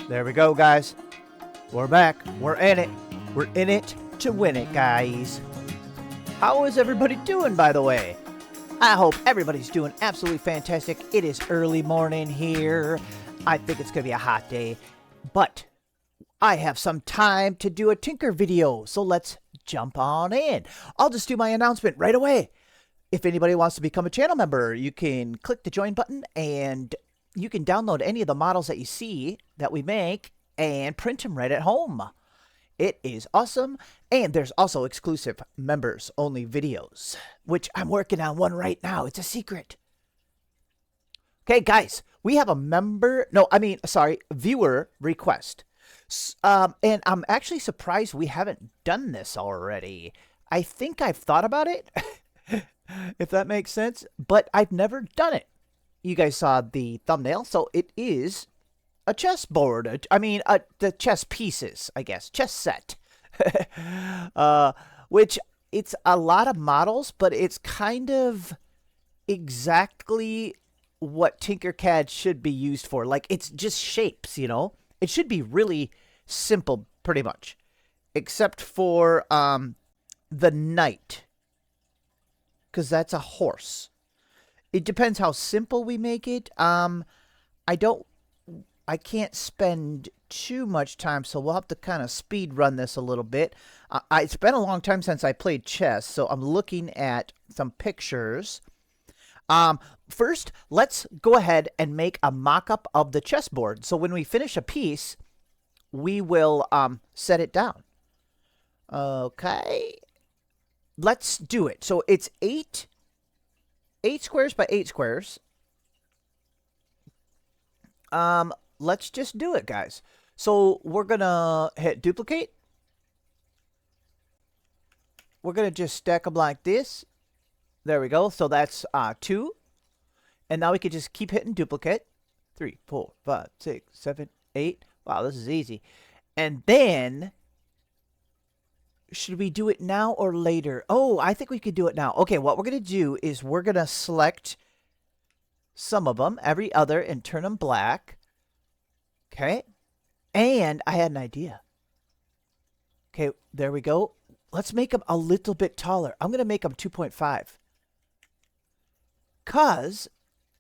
There we go, guys. We're back. We're in it. We're in it to win it, guys. How is everybody doing, by the way? I hope everybody's doing absolutely fantastic. It is early morning here. I think it's going to be a hot day. But I have some time to do a Tinker video, so let's jump on in. I'll just do my announcement right away. If anybody wants to become a channel member, you can click the join button and you can download any of the models that you see that we make and print them right at home. It is awesome. And there's also exclusive members only videos, which I'm working on one right now. It's a secret. Okay, guys, we have a viewer request. And I'm actually surprised we haven't done this already. I think I've thought about it, if that makes sense, but I've never done it. You guys saw the thumbnail, so it is a chessboard. The chess pieces, I guess. Chess set. Which, it's a lot of models, but it's kind of exactly what Tinkercad should be used for. Like, it's just shapes, you know? It should be really simple, pretty much. Except for the knight. Because that's a horse. It depends how simple we make it. I can't spend too much time, so we'll have to kind of speed run this a little bit. It's been a long time since I played chess, so I'm looking at some pictures. First, let's go ahead and make a mock-up of the chessboard. So when we finish a piece, we will set it down. Okay. Let's do it. So it's 8 squares by 8 squares. Let's just do it, guys. So we're going to hit duplicate. We're going to just stack them like this. There we go. So that's 2. And now we can just keep hitting duplicate. 3, 4, 5, 6, 7, 8. Wow, this is easy. And then, should we do it now or later? Oh, I think we could do it now. Okay, what we're going to do is we're going to select some of them, every other, and turn them black. Okay. And I had an idea. Okay, there we go. Let's make them a little bit taller. I'm going to make them 2.5. Because,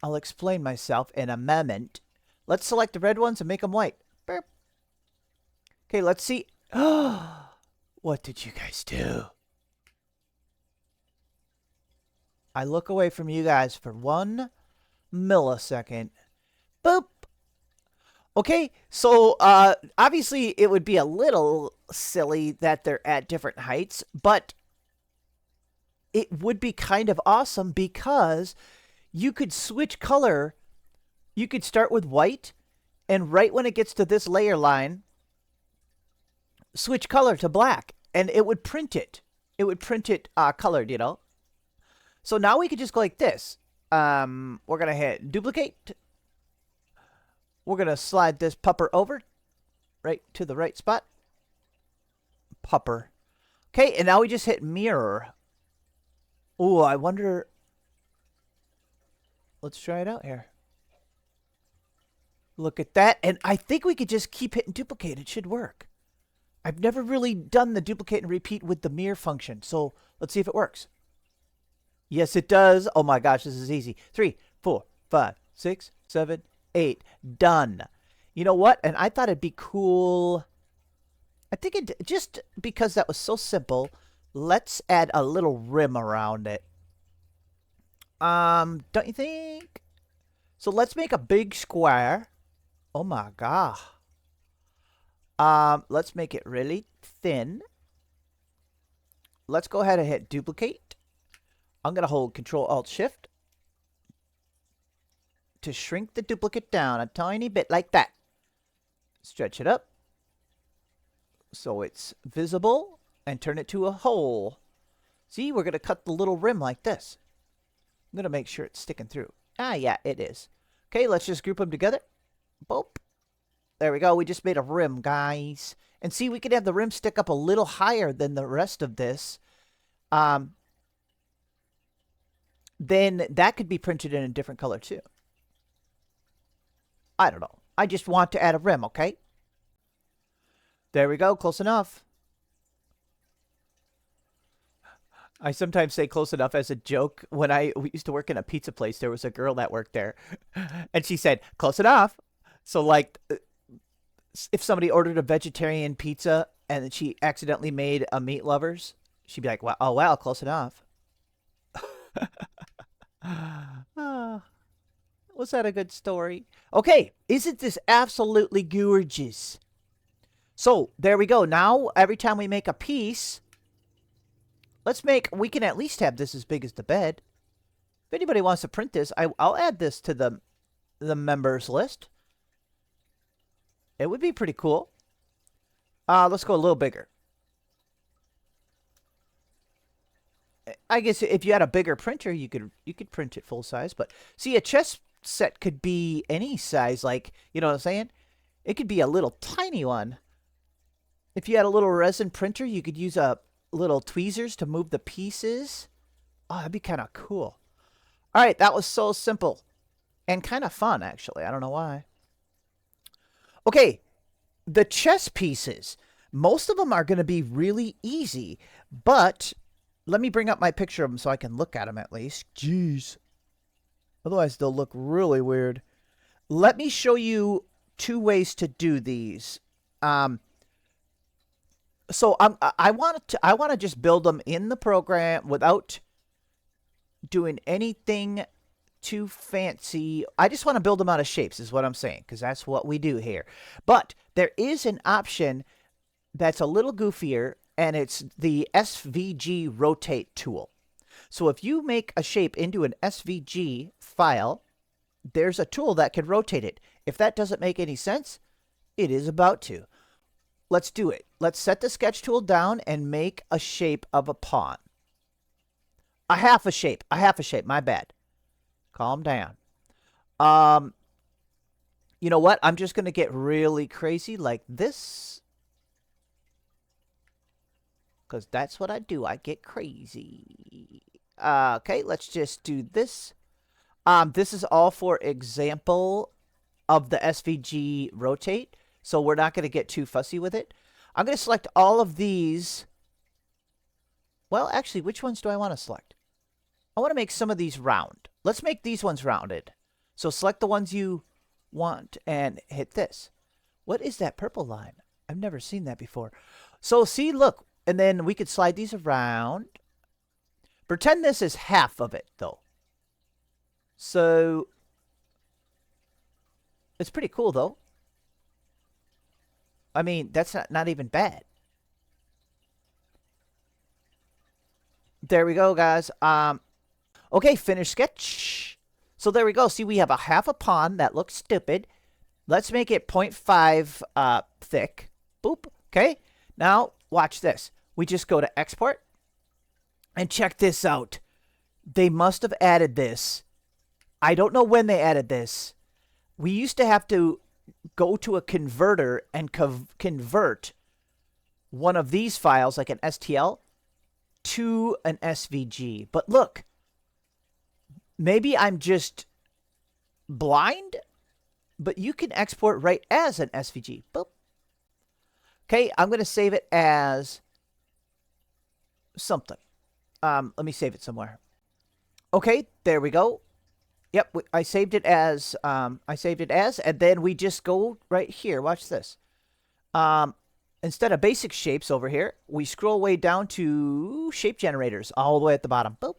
I'll explain myself in a moment. Let's select the red ones and make them white. Burp. Okay, let's see. What did you guys do? I look away from you guys for 1 millisecond. Boop. Okay, so obviously it would be a little silly that they're at different heights, but it would be kind of awesome because you could switch color. You could start with white, and right when it gets to this layer line, switch color to black, and it would print it. It would print it colored, you know. So now we could just go like this. We're going to hit duplicate. We're going to slide this pupper over right to the right spot. Pupper. Okay, and now we just hit mirror. Oh, I wonder. Let's try it out here. Look at that. And I think we could just keep hitting duplicate. It should work. I've never really done the duplicate and repeat with the mirror function. So let's see if it works. Yes, it does. Oh my gosh, this is easy. 3, 4, 5, 6, 7, 8. Done. You know what? And I thought it'd be cool. I think it just because that was so simple. Let's add a little rim around it. Don't you think? So let's make a big square. Oh my god. Let's make it really thin. Let's go ahead and hit duplicate. I'm going to hold Control-Alt-Shift to shrink the duplicate down a tiny bit like that. Stretch it up so it's visible and turn it to a hole. See, we're going to cut the little rim like this. I'm going to make sure it's sticking through. Ah, yeah, it is. Okay, let's just group them together. Boop. There we go. We just made a rim, guys. And see, we could have the rim stick up a little higher than the rest of this. Then that could be printed in a different color too. I don't know. I just want to add a rim, okay? There we go. Close enough. I sometimes say close enough as a joke. When we used to work in a pizza place, there was a girl that worked there, and she said, close enough. So, like, if somebody ordered a vegetarian pizza and she accidentally made a meat lovers, she'd be like, well, oh, well, close enough. Was that a good story? Okay, isn't this absolutely gorgeous? So, there we go. Now, every time we make a piece, we can at least have this as big as the bed. If anybody wants to print this, I'll add this to the members list. It would be pretty cool. Let's go a little bigger. I guess if you had a bigger printer, you could print it full size. But see, a chess set could be any size. Like, you know what I'm saying? It could be a little tiny one. If you had a little resin printer, you could use a little tweezers to move the pieces. Oh, that'd be kind of cool. All right, that was so simple and kind of fun, actually. I don't know why. Okay, the chess pieces. Most of them are going to be really easy, but let me bring up my picture of them so I can look at them at least. Jeez. Otherwise, they'll look really weird. Let me show you 2 ways to do these. So I want to just build them in the program without doing anything too fancy. I just want to build them out of shapes is what I'm saying, because that's what we do here. But there is an option that's a little goofier, and it's the SVG rotate tool. So if you make a shape into an SVG file, there's a tool that can rotate it. If that doesn't make any sense, it is about to. Let's do it. Let's set the sketch tool down and make a shape of a pawn. A half a shape, my bad. Calm down. You know what? I'm just going to get really crazy like this. Because that's what I do. I get crazy. Okay, let's just do this. This is all for example of the SVG rotate. So we're not going to get too fussy with it. I'm going to select all of these. Well, actually, which ones do I want to select? I want to make some of these round. Let's make these ones rounded. So select the ones you want and hit this. What is that purple line? I've never seen that before. So see, look. And then we could slide these around. Pretend this is half of it, though. So it's pretty cool, though. I mean, that's not even bad. There we go, guys. Okay, finish sketch. So there we go. See, we have a half a pawn that looks stupid. Let's make it 0.5 thick. Boop. Okay. Now, watch this. We just go to export. And check this out. They must have added this. I don't know when they added this. We used to have to go to a converter and convert one of these files, like an STL, to an SVG. But look, maybe I'm just blind, but you can export right as an SVG. Boop. Okay, I'm going to save it as something. Let me save it somewhere. Okay, there we go. Yep, I saved it as, and then we just go right here. Watch this. Instead of basic shapes over here, we scroll way down to shape generators all the way at the bottom. Boop.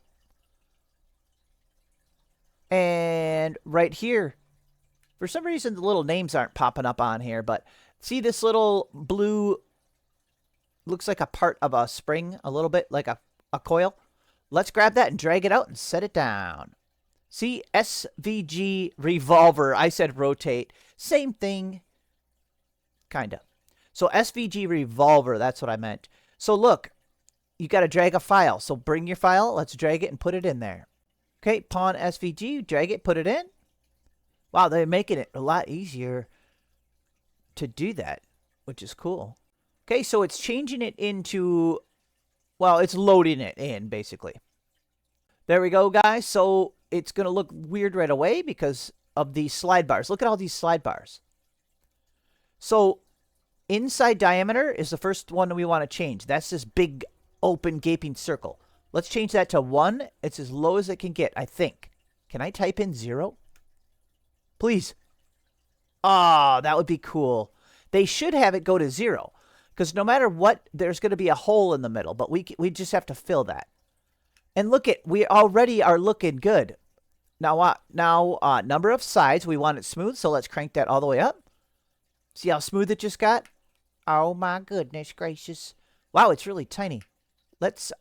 And right here, for some reason, the little names aren't popping up on here, but see this little blue, looks like a part of a spring, a little bit like a coil. Let's grab that and drag it out and set it down. See, SVG revolver. I said rotate. Same thing. Kind of. So SVG revolver, that's what I meant. So look, you got to drag a file. So bring your file. Let's drag it and put it in there. Okay, pawn SVG. Drag it, put it in. Wow, they're making it a lot easier to do that, which is cool. Okay, so it's changing it into, well, it's loading it in, basically. There we go, guys. So it's going to look weird right away because of these slide bars. Look at all these slide bars. So inside diameter is the first one we want to change. That's this big open gaping circle. Let's change that to 1. It's as low as it can get, I think. Can I type in 0? Please. Oh, that would be cool. They should have it go to 0. Because no matter what, there's going to be a hole in the middle. But we just have to fill that. And look at, we already are looking good. Now, number of sides, we want it smooth. So let's crank that all the way up. See how smooth it just got? Oh my goodness gracious. Wow, it's really tiny. Let's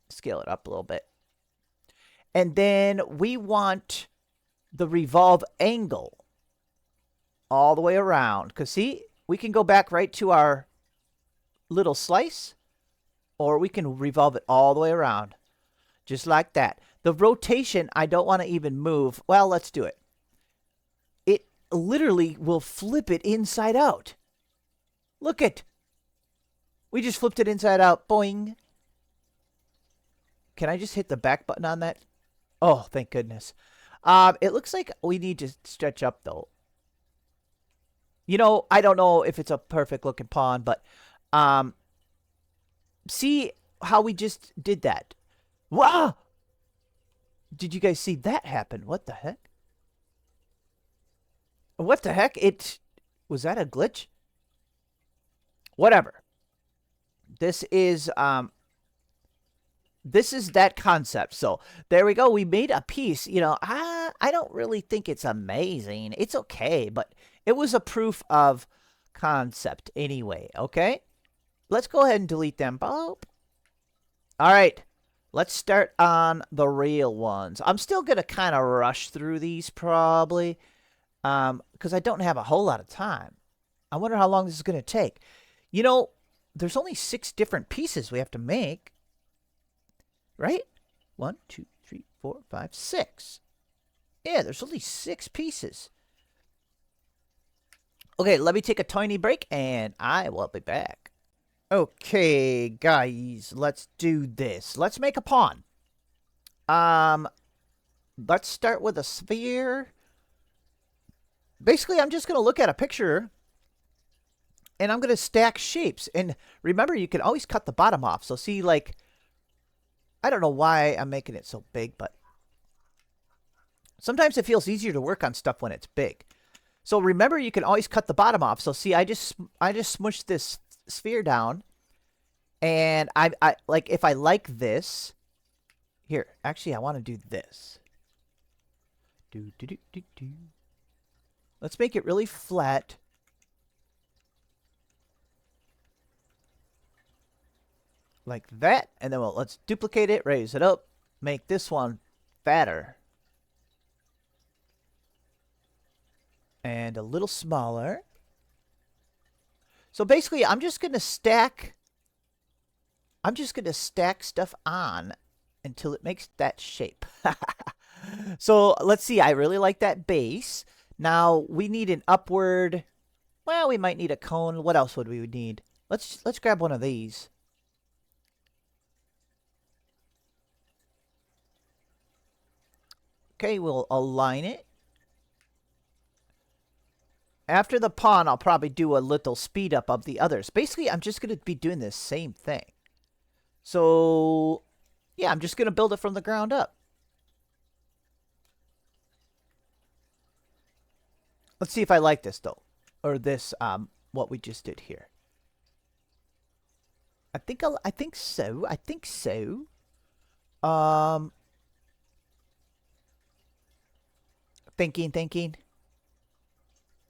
scale it up a little bit. And then we want the revolve angle all the way around. Because see, we can go back right to our little slice, or we can revolve it all the way around. Just like that. The rotation, I don't want to even move. Well, let's do it. It literally will flip it inside out. Look it. We just flipped it inside out. Boing. Can I just hit the back button on that? Oh, thank goodness. It looks like we need to stretch up, though. You know, I don't know if it's a perfect looking pawn, but see how we just did that? Wow! Did you guys see that happen? What the heck? What the heck? Was that a glitch? Whatever. This is that concept. So there we go. We made a piece. You know, I don't really think it's amazing. It's okay, but it was a proof of concept anyway. Okay, let's go ahead and delete them. Boop. All right, let's start on the real ones. I'm still gonna kind of rush through these probably, because I don't have a whole lot of time. I wonder how long this is gonna take. You know, there's only 6 different pieces we have to make. Right? 1, 2, 3, 4, 5, 6. Yeah, there's only 6 pieces. Okay, let me take a tiny break, and I will be back. Okay, guys, let's do this. Let's make a pawn. Let's start with a sphere. Basically, I'm just going to look at a picture, and I'm going to stack shapes. And remember, you can always cut the bottom off. So see, like, I don't know why I'm making it so big, but sometimes it feels easier to work on stuff when it's big. So remember, you can always cut the bottom off. So see, I just smushed this sphere down, and I like, if I like this, here, actually, I want to do this. Let's make it really flat. Like that, and then let's duplicate it, raise it up, make this one fatter. And a little smaller. So basically, I'm just going to stack stuff on until it makes that shape. So let's see, I really like that base. Now we need an upward, well, we might need a cone. What else would we need? Let's grab one of these. Okay, we'll align it. After the pawn, I'll probably do a little speed up of the others. Basically, I'm just going to be doing the same thing. So, yeah, I'm just going to build it from the ground up. Let's see if I like this, though. Or this, what we just did here. I think so. I think so. Thinking.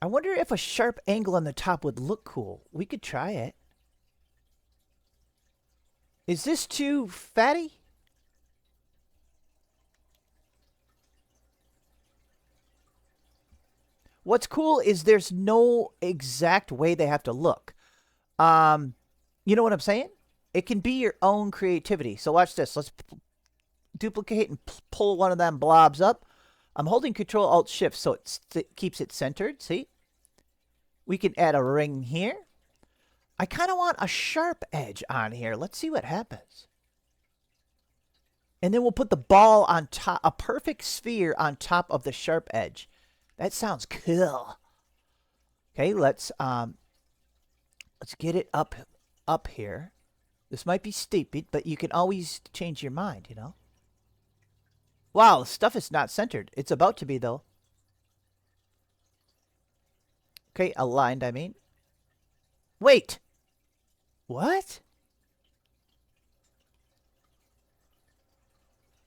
I wonder if a sharp angle on the top would look cool. We could try it. Is this too fatty? What's cool is there's no exact way they have to look. You know what I'm saying? It can be your own creativity. So watch this. Let's duplicate and pull one of them blobs up. I'm holding Control-Alt-Shift so it keeps it centered. See? We can add a ring here. I kind of want a sharp edge on here. Let's see what happens. And then we'll put the ball on top, a perfect sphere on top of the sharp edge. That sounds cool. Okay, let's Let's get it up here. This might be stupid, but you can always change your mind, you know? Wow, stuff is not centered. It's about to be, though. Okay, aligned, I mean. Wait! What?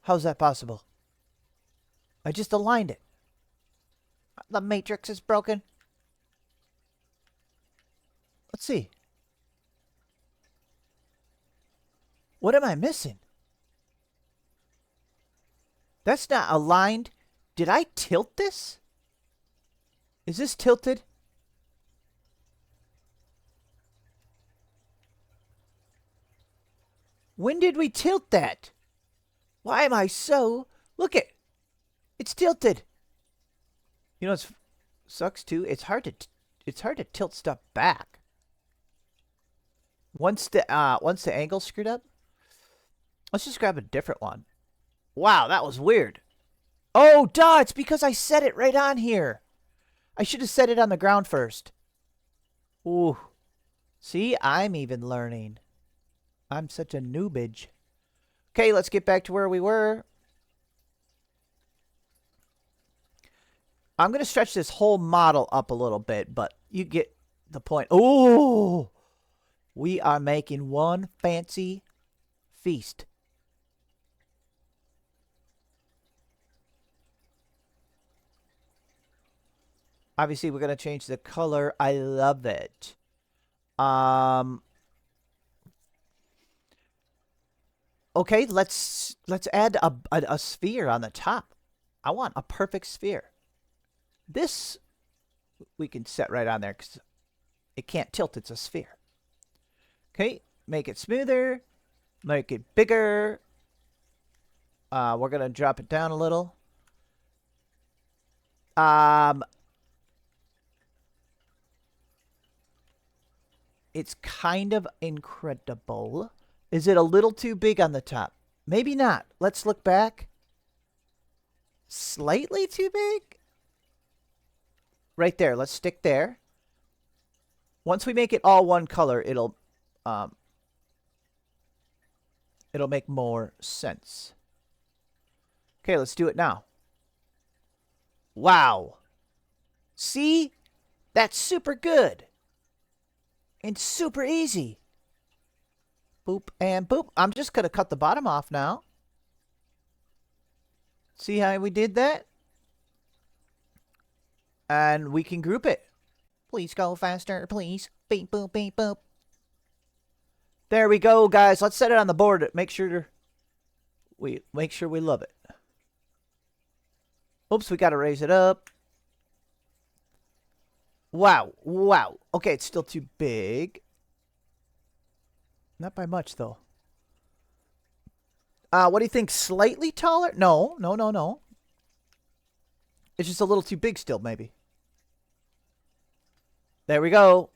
How's that possible? I just aligned it. The matrix is broken. Let's see. What am I missing? That's not aligned. Did I tilt this? Is this tilted? When did we tilt that? Why am I so... Look it. It's tilted. You know, it sucks too. It's hard to tilt stuff back. Once the angle's screwed up. Let's just grab a different one. Wow, that was weird. Oh, duh, it's because I set it right on here. I should have set it on the ground first. Ooh. See, I'm even learning. I'm such a noobage. Okay, let's get back to where we were. I'm going to stretch this whole model up a little bit, but you get the point. Ooh! We are making one fancy feast. Obviously, we're going to change the color. I love it. Okay, let's add a sphere on the top. I want a perfect sphere. This we can set right on there because it can't tilt. It's a sphere. Okay, make it smoother. Make it bigger. We're going to drop it down a little. It's kind of incredible. Is it a little too big on the top? Maybe not. Let's look back. Slightly too big? Right there. Let's stick there. Once we make it all one color, it'll make more sense. Okay, let's do it now. Wow. See? That's super good. And super easy. Boop and boop. I'm just going to cut the bottom off now. See how we did that? And we can group it. Please go faster, please. Beep, boop, beep, boop. There we go, guys. Let's set it on the board. Make sure we love it. Oops, we got to raise it up. Wow, wow. Okay, it's still too big. Not by much, though. What do you think? Slightly taller? No, no, no, no. It's just a little too big still, maybe. There we go.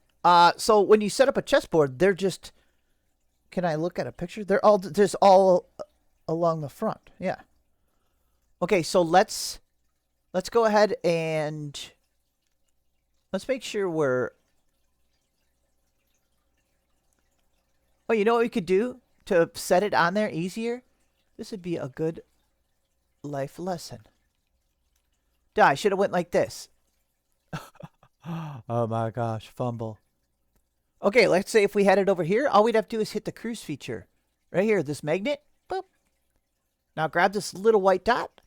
So when you set up a chessboard, they're just... Can I look at a picture? They're all just all along the front. Yeah. Okay, so let's go ahead and let's make sure we're... Oh, you know what we could do to set it on there easier? This would be a good life lesson. Duh, I should have went like this. Oh my gosh, fumble. Okay, let's say if we had it over here, all we'd have to do is hit the cruise feature. Right here, this magnet. Boop. Now grab this little white dot.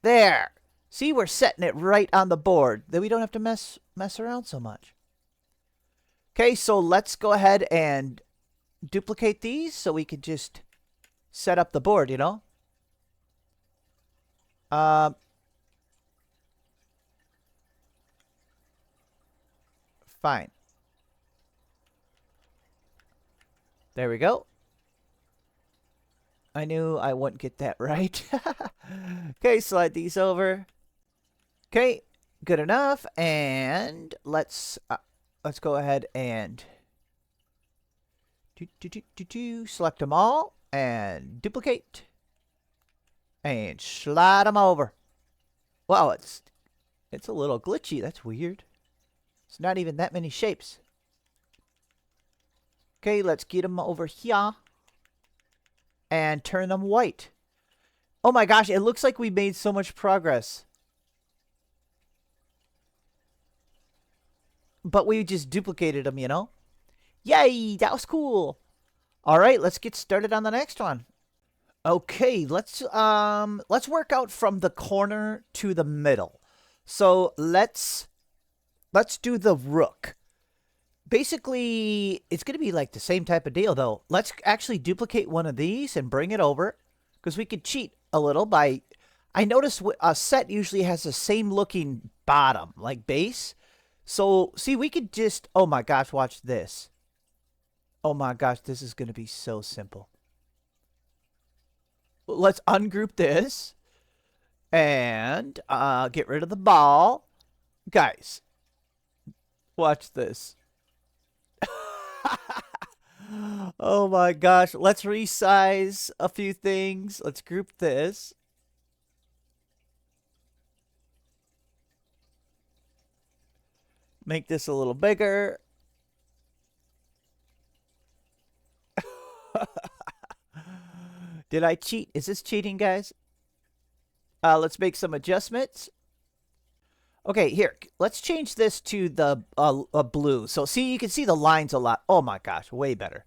There. See, we're setting it right on the board. Then we don't have to mess around so much. Okay, so let's go ahead and duplicate these so we could just set up the board, you know? Fine. There we go. I knew I wouldn't get that right. Okay, slide these over. Okay, good enough. And let's go ahead and select them all and duplicate and slide them over. Wow, it's a little glitchy. That's weird. It's not even that many shapes. Okay, let's get them over here. And turn them white. Oh my gosh, it looks like we made so much progress. But we just duplicated them, you know? Yay, that was cool. All right, let's get started on the next one. Okay, let's work out from the corner to the middle. So let's do the rook. Basically, it's going to be like the same type of deal, though. Let's actually duplicate one of these and bring it over, because we could cheat a little by... I noticed a set usually has the same looking bottom, like base. So, see, we could just... Oh my gosh, watch this. Oh my gosh, this is going to be so simple. Let's ungroup this. And get rid of the ball. Guys, watch this. Oh my gosh. Let's resize a few things. Let's group this. Make this a little bigger. Did I cheat? Is this cheating, guys? Let's make some adjustments. Okay, here. Let's change this to the blue. So, see, you can see the lines a lot. Oh my gosh, way better.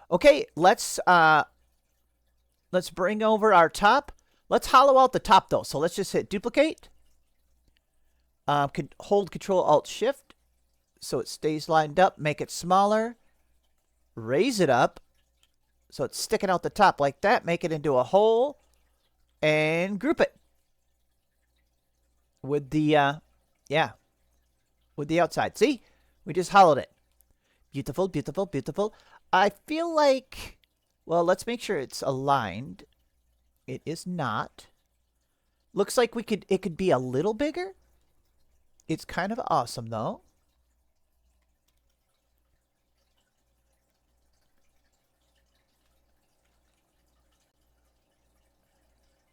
Okay, let's bring over our top. Let's hollow out the top, though. So, let's just hit duplicate. Hold Control-Alt-Shift so it stays lined up. Make it smaller. Raise it up so it's sticking out the top like that. Make it into a hole. And group it. With the, with the outside. See? We just hollowed it. Beautiful, beautiful, beautiful. I feel like, well, let's make sure it's aligned. It is not. Looks like it could be a little bigger. It's kind of awesome, though.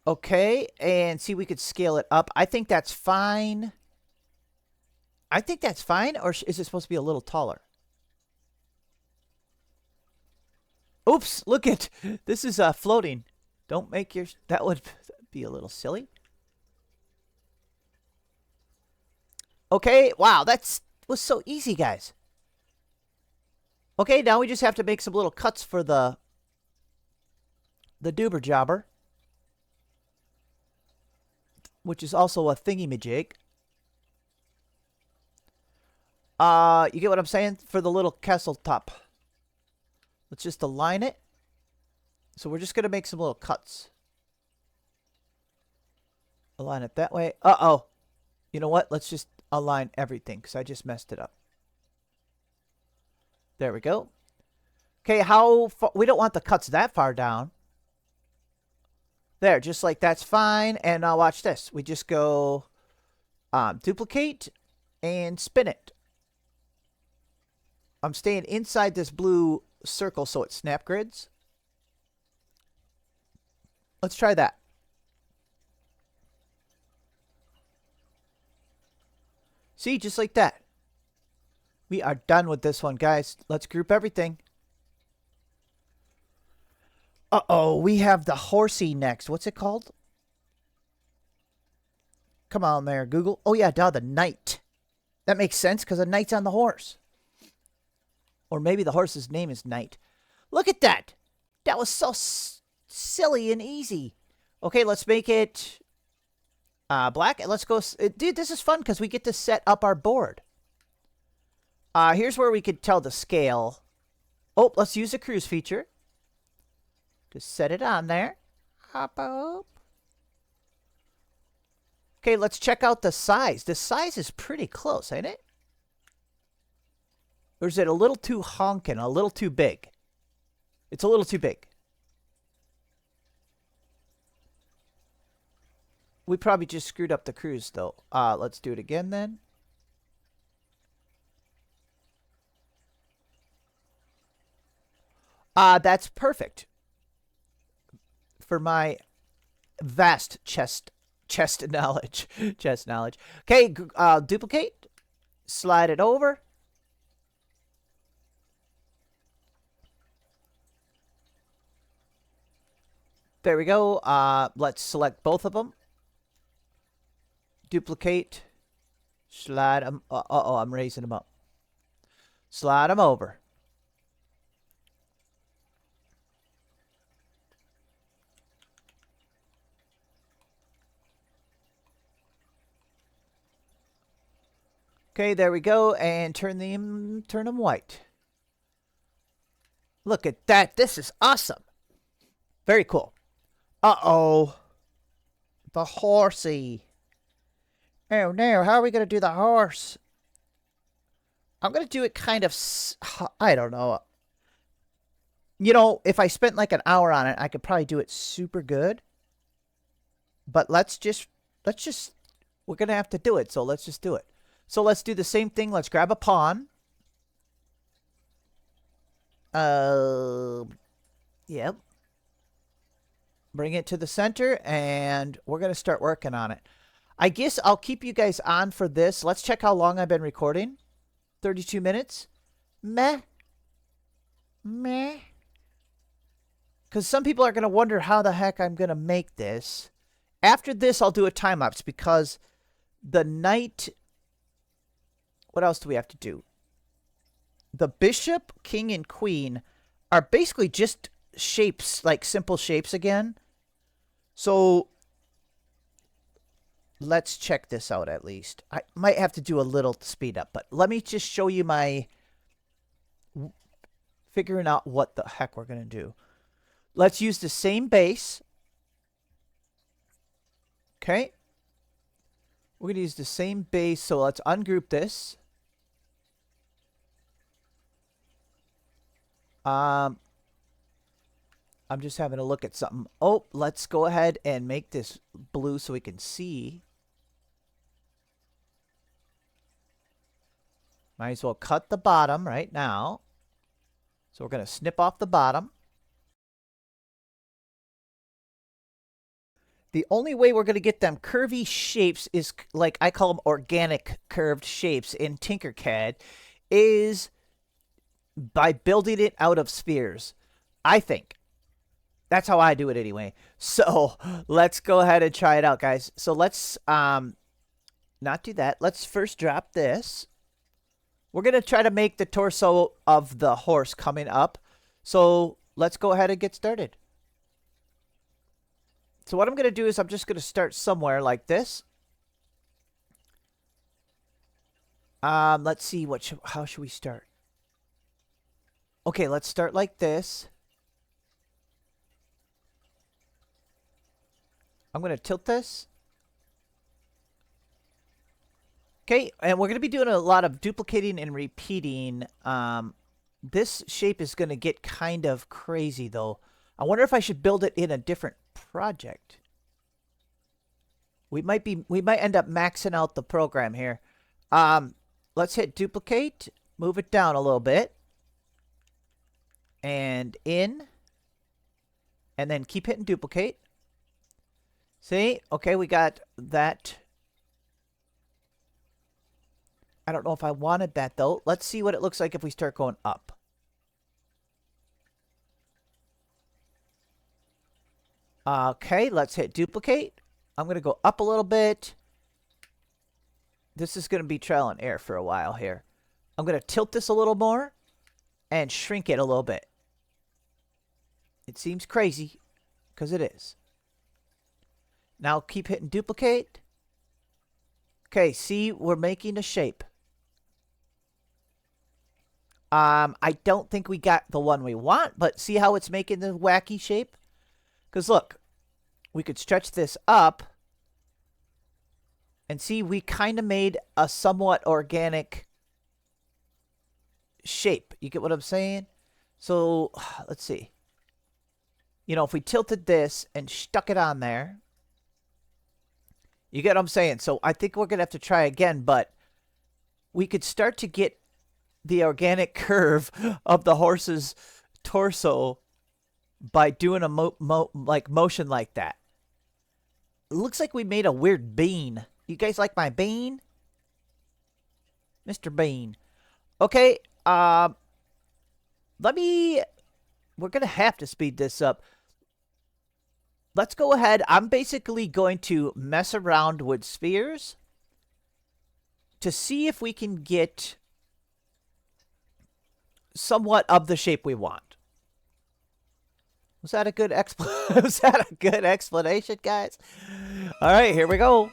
Okay, and see, we could scale it up. I think that's fine. I think that's fine, or is it supposed to be a little taller? Oops, look at, this is floating. Don't make your, that would be a little silly. Okay, wow, that was so easy, guys. Okay, now we just have to make some little cuts for the doober jobber, which is also a thingy-majig. You get what I'm saying? For the little castle top. Let's just align it. So we're just going to make some little cuts. Align it that way. Uh-oh. You know what? Let's just align everything because I just messed it up. There we go. Okay, how far? We don't want the cuts that far down. There, just like that's fine. And now watch this. We just go duplicate and spin it. I'm staying inside this blue circle so it snap grids. Let's try that. See, just like that. We are done with this one, guys. Let's group everything. Uh-oh, we have the horsey next. What's it called? Come on there, Google. Oh, yeah, duh, the knight. That makes sense because a knight's on the horse. Or maybe the horse's name is Knight. Look at that. That was so silly and easy. Okay, let's make it black. And let's go. Dude, this is fun because we get to set up our board. Here's where we could tell the scale. Oh, let's use the cruise feature. Just set it on there. Hop up. Okay, let's check out the size. The size is pretty close, ain't it? Or is it a little too honking, a little too big? It's a little too big. We probably just screwed up the cruise, though. Let's do it again, then. That's perfect. For my vast chest knowledge. Chest knowledge. Okay, duplicate. Slide it over. There we go. Let's select both of them. Duplicate. Slide them. Uh-oh, I'm raising them up. Slide them over. Okay, there we go. And turn them white. Look at that. This is awesome. Very cool. Uh-oh. The horsey. Oh, no. How are we going to do the horse? I'm going to do it kind of... I don't know. You know, if I spent like an hour on it, I could probably do it super good. But let's just... We're going to have to do it, so let's just do it. So let's do the same thing. Let's grab a pawn. Yep. Bring it to the center, and we're going to start working on it. I guess I'll keep you guys on for this. Let's check how long I've been recording. 32 minutes. Meh. Meh. Because some people are going to wonder how the heck I'm going to make this. After this, I'll do a time-lapse because the knight... What else do we have to do? The bishop, king, and queen are basically just shapes, like simple shapes again. So let's check this out at least. I might have to do a little speed up, but let me just show you my figuring out what the heck we're going to do. Let's use the same base. Okay. We're going to use the same base, so let's ungroup this. I'm just having a look at something. Oh, let's go ahead and make this blue so we can see. Might as well cut the bottom right now. So we're going to snip off the bottom. The only way we're going to get them curvy shapes is, like I call them organic curved shapes in Tinkercad, is by building it out of spheres. I think. That's how I do it anyway. So let's go ahead and try it out, guys. So let's not do that. Let's first drop this. We're going to try to make the torso of the horse coming up. So let's go ahead and get started. So what I'm going to do is I'm just going to start somewhere like this. Let's see, how should we start? Okay, let's start like this. I'm going to tilt this. Okay, and we're going to be doing a lot of duplicating and repeating. This shape is going to get kind of crazy, though. I wonder if I should build it in a different project. We might end up maxing out the program here. Let's hit duplicate, move it down a little bit. And in. And then keep hitting duplicate. See? Okay, we got that. I don't know if I wanted that, though. Let's see what it looks like if we start going up. Okay, let's hit duplicate. I'm going to go up a little bit. This is going to be trial and error for a while here. I'm going to tilt this a little more and shrink it a little bit. It seems crazy, because it is. Now keep hitting duplicate. Okay, see, we're making a shape. I don't think we got the one we want, but see how it's making the wacky shape? Because look, we could stretch this up. And see, we kind of made a somewhat organic shape. You get what I'm saying? So, let's see. You know, if we tilted this and stuck it on there. You get what I'm saying? So, I think we're going to have to try again. But we could start to get the organic curve of the horse's torso by doing a motion like that. It looks like we made a weird bean. You guys like my bean? Mr. Bean. Okay, we're going to have to speed this up. let's go ahead. I'm basically going to mess around with spheres to see if we can get somewhat of the shape we want. Was that a good was that a good explanation, guys? All right, here we go.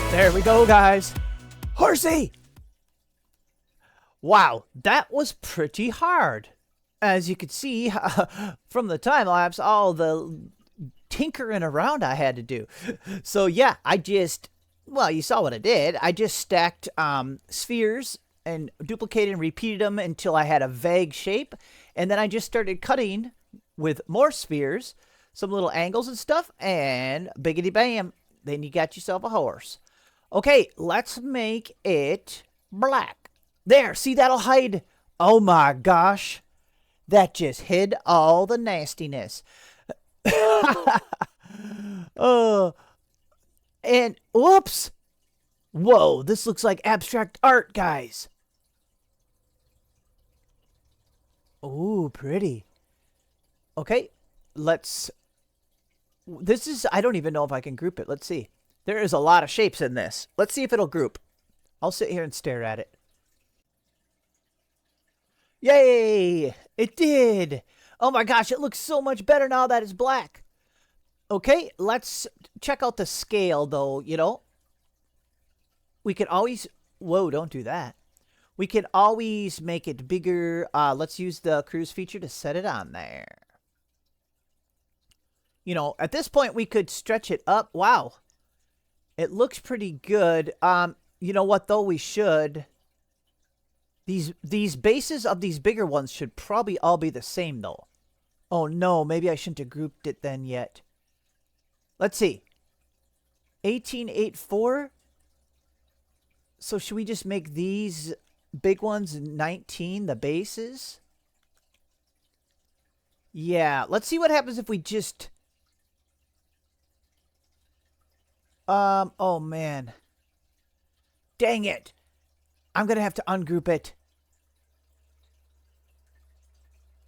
There we go, guys. Horsey! Wow, that was pretty hard. As you could see from the time lapse, all the tinkering around I had to do. So yeah, well, you saw what I did. I just stacked spheres and duplicated and repeated them until I had a vague shape. And then I just started cutting with more spheres, some little angles and stuff, and biggity bam, then you got yourself a horse. Okay, let's make it black. There, see, that'll hide. Oh my gosh. That just hid all the nastiness. Oh, and whoops. Whoa, this looks like abstract art, guys. Ooh, pretty. Okay, I don't even know if I can group it. Let's see. There is a lot of shapes in this. Let's see if it'll group. I'll sit here and stare at it. Yay! It did! Oh my gosh, it looks so much better now that it's black. Okay, let's check out the scale, though, you know. We can always... Whoa, don't do that. We can always make it bigger. Let's use the cruise feature to set it on there. You know, at this point, we could stretch it up. Wow. It looks pretty good. You know what, though? We should... These bases of these bigger ones should probably all be the same, though. Oh, no. Maybe I shouldn't have grouped it then yet. Let's see. 1884. So should we just make these big ones 19, the bases? Yeah. Let's see what happens if we just... oh, man. Dang it. I'm going to have to ungroup it.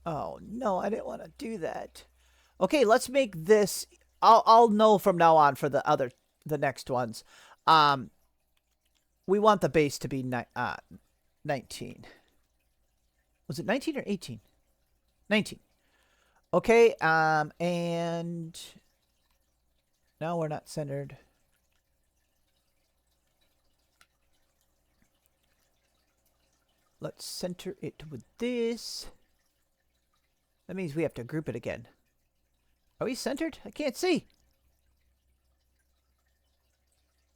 Oh, no, I didn't want to do that. Okay, let's make this... I'll know from now on for the next ones. We want the base to be 19. Was it 19 or 18? 19. Okay, and... No, we're not centered. Let's center it with this. That means we have to group it again. Are we centered? I can't see.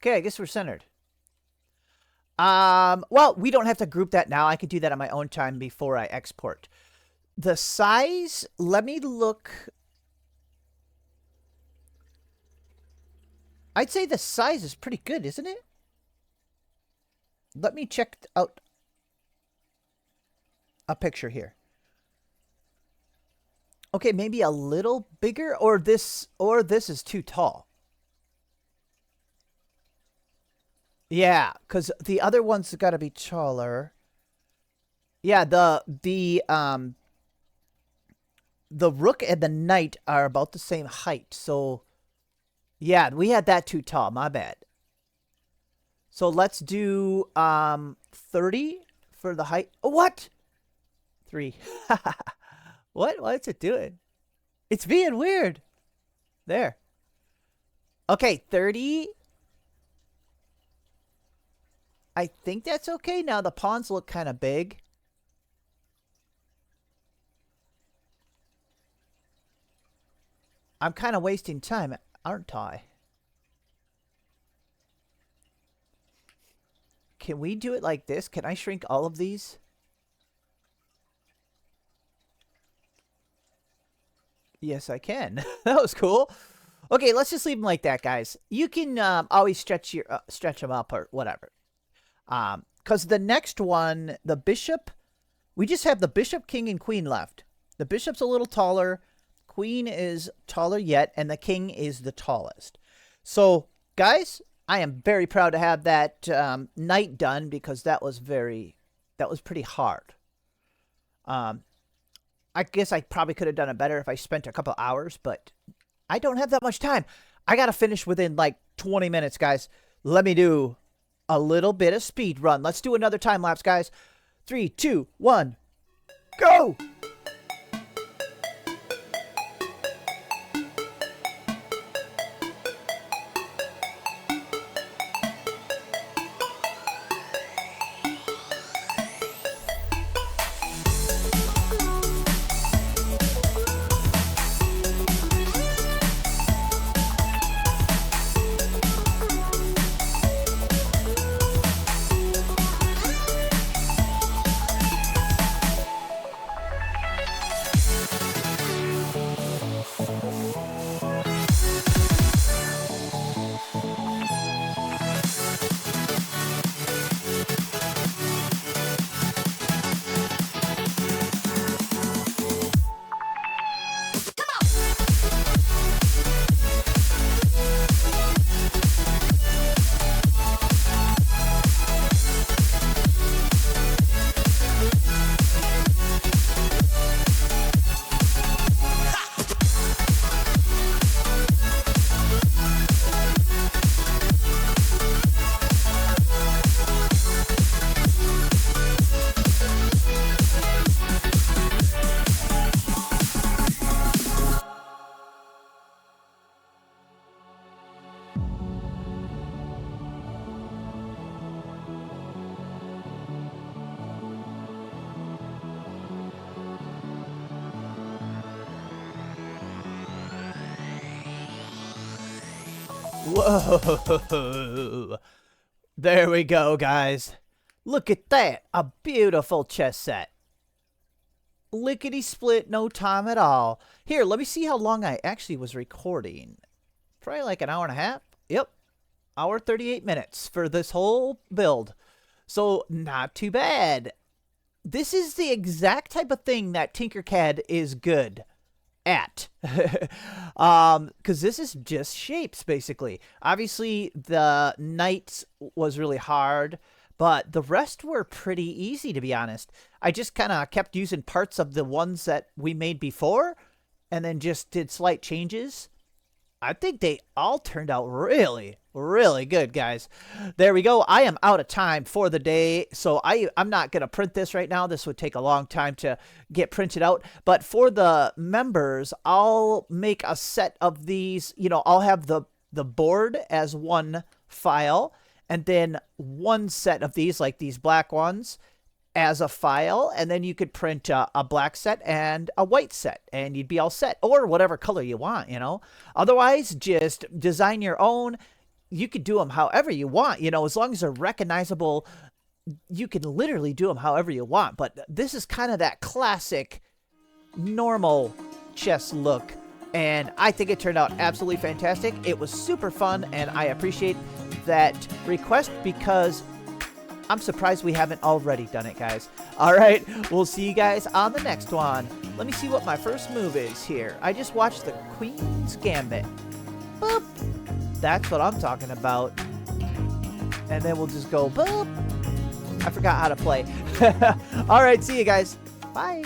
Okay, I guess we're centered. Well, we don't have to group that now. I can do that on my own time before I export. The size, let me look. I'd say the size is pretty good, isn't it? Let me check out a picture here. Okay, maybe a little bigger, or this is too tall. Yeah, because the other one's got to be taller. Yeah, the rook and the knight are about the same height. So, yeah, we had that too tall. My bad. So let's do 30 for the height. Oh, what? 3. What? What's it doing? It's being weird. There. Okay, 30. I think that's okay. Now the pawns look kind of big. I'm kind of wasting time, aren't I? Can we do it like this? Can I shrink all of these? Yes, I can. That was cool. Okay, let's just leave them like that, guys. You can always stretch them up or whatever. Because the next one, the bishop, we just have the bishop, king, and queen left. The bishop's a little taller. Queen is taller yet, and the king is the tallest. So, guys, I am very proud to have that knight done because that was pretty hard. I guess I probably could have done it better if I spent a couple hours, but I don't have that much time. I got to finish within like 20 minutes, guys. Let me do a little bit of speed run. Let's do another time lapse, guys. 3, 2, 1, go! Whoa. There we go, guys. Look at that. A beautiful chess set. Lickety split, no time at all. Here, let me see how long I actually was recording. Probably like an hour and a half. Yep. Hour 38 minutes for this whole build. So, not too bad. This is the exact type of thing that Tinkercad is good at. Because this is just shapes, basically. Obviously, the knights was really hard, but the rest were pretty easy, to be honest. I just kind of kept using parts of the ones that we made before, and then just did slight changes. I think they all turned out really, really good, guys. There we go. I am out of time for the day, so I'm not going to print this right now. This would take a long time to get printed out. But for the members, I'll make a set of these. You know, I'll have the board as one file, and then one set of these, like these black ones, as a file, and then you could print a black set and a white set, and you'd be all set, or whatever color you want, you know. Otherwise, just design your own. You could do them however you want, you know, as long as they're recognizable. You can literally do them however you want, but this is kind of that classic normal chess look, and I think it turned out absolutely fantastic. It was super fun, and I appreciate that request because I'm surprised we haven't already done it, guys. All right, we'll see you guys on the next one. Let me see what my first move is here. I just watched the Queen's Gambit. Boop. That's what I'm talking about. and then we'll just go boop. I forgot how to play. All right, see you guys. Bye.